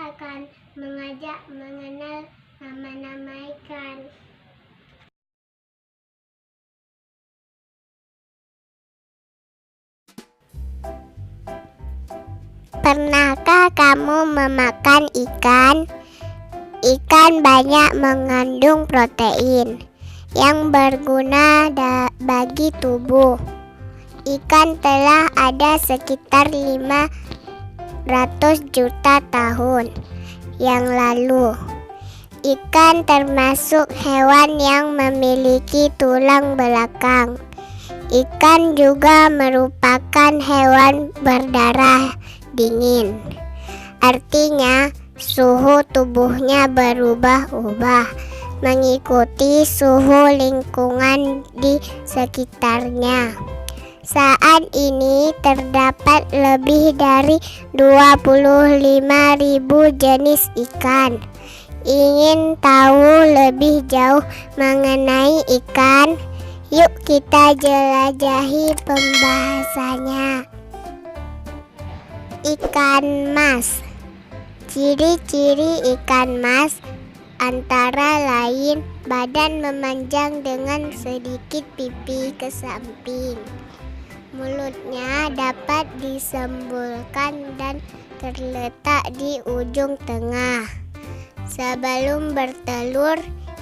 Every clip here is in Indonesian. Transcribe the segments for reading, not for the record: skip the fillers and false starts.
akan mengajak mengenal nama-nama ikan. Pernahkah kamu memakan ikan? Ikan banyak mengandung protein yang berguna bagi tubuh. Ikan telah ada sekitar 500 juta tahun yang lalu. Ikan termasuk hewan yang memiliki tulang belakang. Ikan juga merupakan hewan berdarah dingin. Artinya, suhu tubuhnya berubah-ubah mengikuti suhu lingkungan di sekitarnya. Saat ini terdapat lebih dari 25.000 jenis ikan. Ingin tahu lebih jauh mengenai ikan? Yuk kita jelajahi pembahasannya. Ikan mas. Ciri-ciri ikan mas antara lain badan memanjang dengan sedikit pipi ke samping. Mulutnya dapat disembulkan dan terletak di ujung tengah. Sebelum bertelur,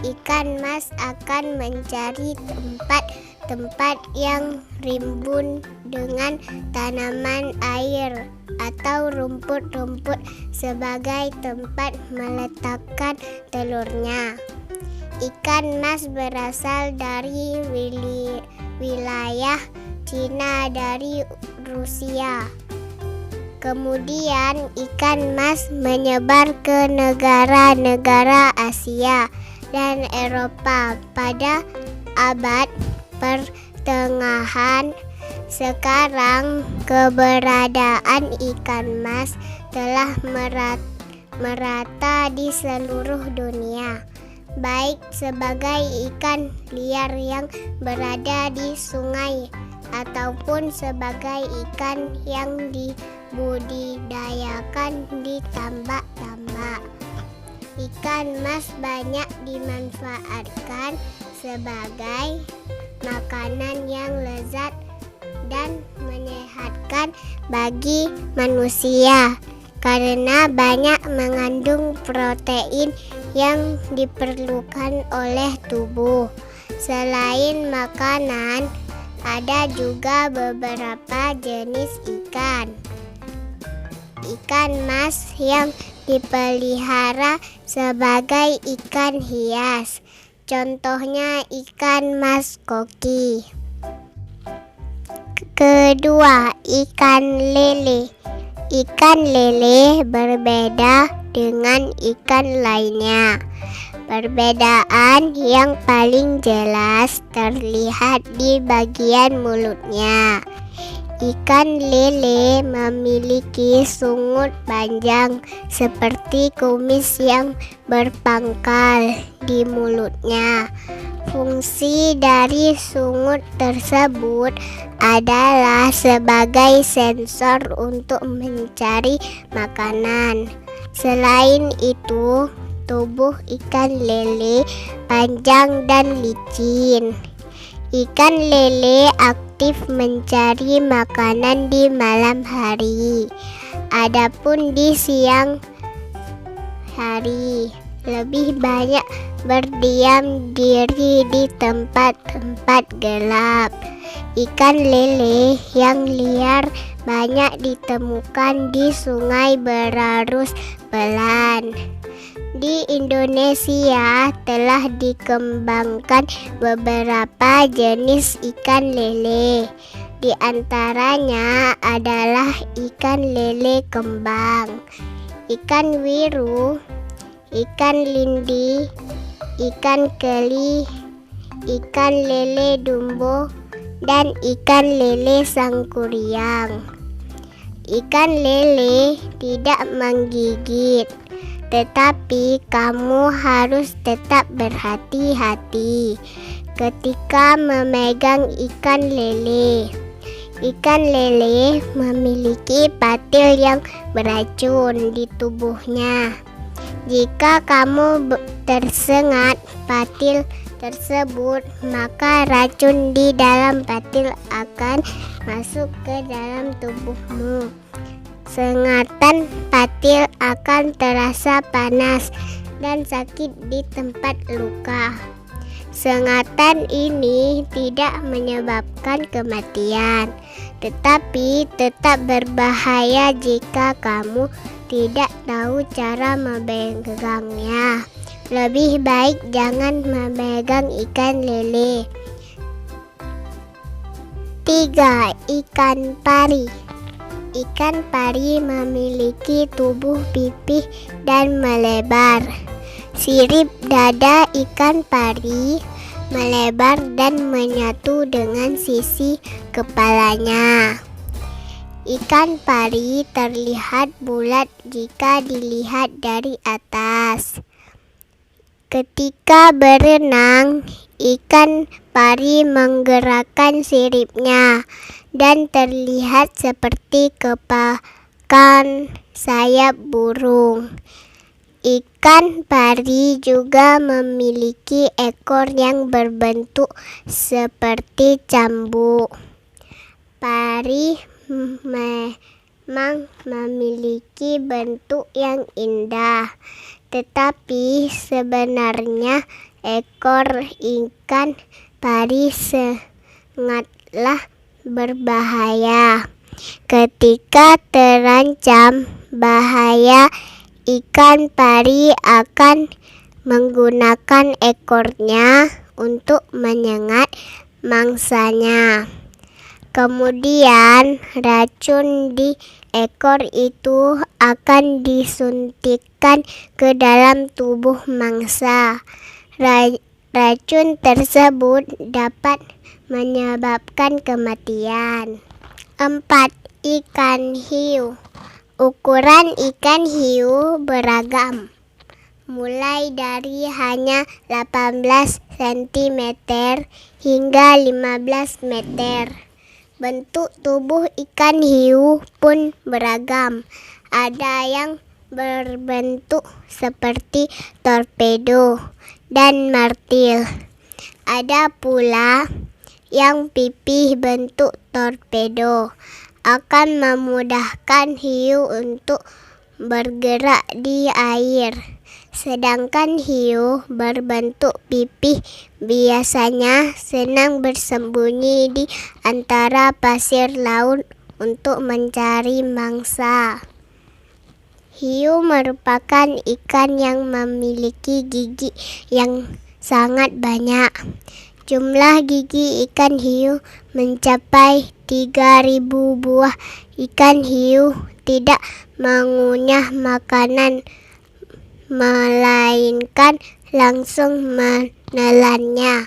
ikan mas akan mencari tempat yang rimbun dengan tanaman air atau rumput-rumput sebagai tempat meletakkan telurnya. Ikan mas berasal dari wilayah Cina dari Rusia. Kemudian ikan mas menyebar ke negara-negara Asia dan Eropa pada abad pertengahan. Sekarang keberadaan ikan mas telah merata di seluruh dunia, baik sebagai ikan liar yang berada di sungai ataupun sebagai ikan yang dibudidayakan di tambak-tambak. Ikan mas banyak dimanfaatkan sebagai makanan yang lezat dan menyehatkan bagi manusia karena banyak mengandung protein yang diperlukan oleh tubuh. Selain makanan, ada juga beberapa jenis ikan. Ikan mas yang dipelihara sebagai ikan hias. Contohnya ikan mas koki. Kedua, ikan lele. Ikan lele berbeda dengan ikan lainnya. Perbedaan yang paling jelas terlihat di bagian mulutnya. Ikan lele memiliki sungut panjang seperti kumis yang berpangkal di mulutnya. Fungsi dari sungut tersebut adalah sebagai sensor untuk mencari makanan. Selain itu, tubuh ikan lele panjang dan licin. Ikan lele aktif mencari makanan di malam hari. Adapun di siang hari, lebih banyak berdiam diri di tempat-tempat gelap. Ikan lele yang liar banyak ditemukan di sungai berarus pelan. Di Indonesia telah dikembangkan beberapa jenis ikan lele. Di antaranya adalah ikan lele kembang, ikan wiru, ikan lindi, ikan keli, ikan lele dumbo, dan ikan lele sangkuriang. Ikan lele tidak menggigit, tetapi kamu harus tetap berhati-hati ketika memegang ikan lele. Ikan lele memiliki patil yang beracun di tubuhnya. Jika kamu tersengat patil tersebut, maka racun di dalam patil akan masuk ke dalam tubuhmu. Sengatan patil akan terasa panas dan sakit di tempat luka. Sengatan ini tidak menyebabkan kematian, tetapi tetap berbahaya jika kamu tidak tahu cara memegangnya. Lebih baik jangan memegang ikan lele. 3. Ikan pari. Ikan pari memiliki tubuh pipih dan melebar. Sirip dada ikan pari melebar dan menyatu dengan sisi kepalanya. Ikan pari terlihat bulat jika dilihat dari atas. Ketika berenang, ikan pari menggerakkan siripnya dan terlihat seperti kepakan sayap burung. Ikan pari juga memiliki ekor yang berbentuk seperti cambuk. Pari memang memiliki bentuk yang indah, tetapi sebenarnya ekor ikan pari sangatlah berbahaya. Ketika terancam bahaya, ikan pari akan menggunakan ekornya untuk menyengat mangsanya. Kemudian racun di ekor itu akan disuntikkan ke dalam tubuh mangsa. Racun tersebut dapat menyebabkan kematian. 4. Ikan hiu. Ukuran ikan hiu beragam, mulai dari hanya 18 cm hingga 15 meter. Bentuk tubuh ikan hiu pun beragam. Ada yang berbentuk seperti torpedo dan martil. Ada pula yang pipih bentuk torpedo, akan memudahkan hiu untuk bergerak di air. Sedangkan hiu berbentuk pipih biasanya senang bersembunyi di antara pasir laut untuk mencari mangsa. Hiu merupakan ikan yang memiliki gigi yang sangat banyak. Jumlah gigi ikan hiu mencapai 3.000 buah. Ikan hiu tidak mengunyah makanan, melainkan langsung menelannya.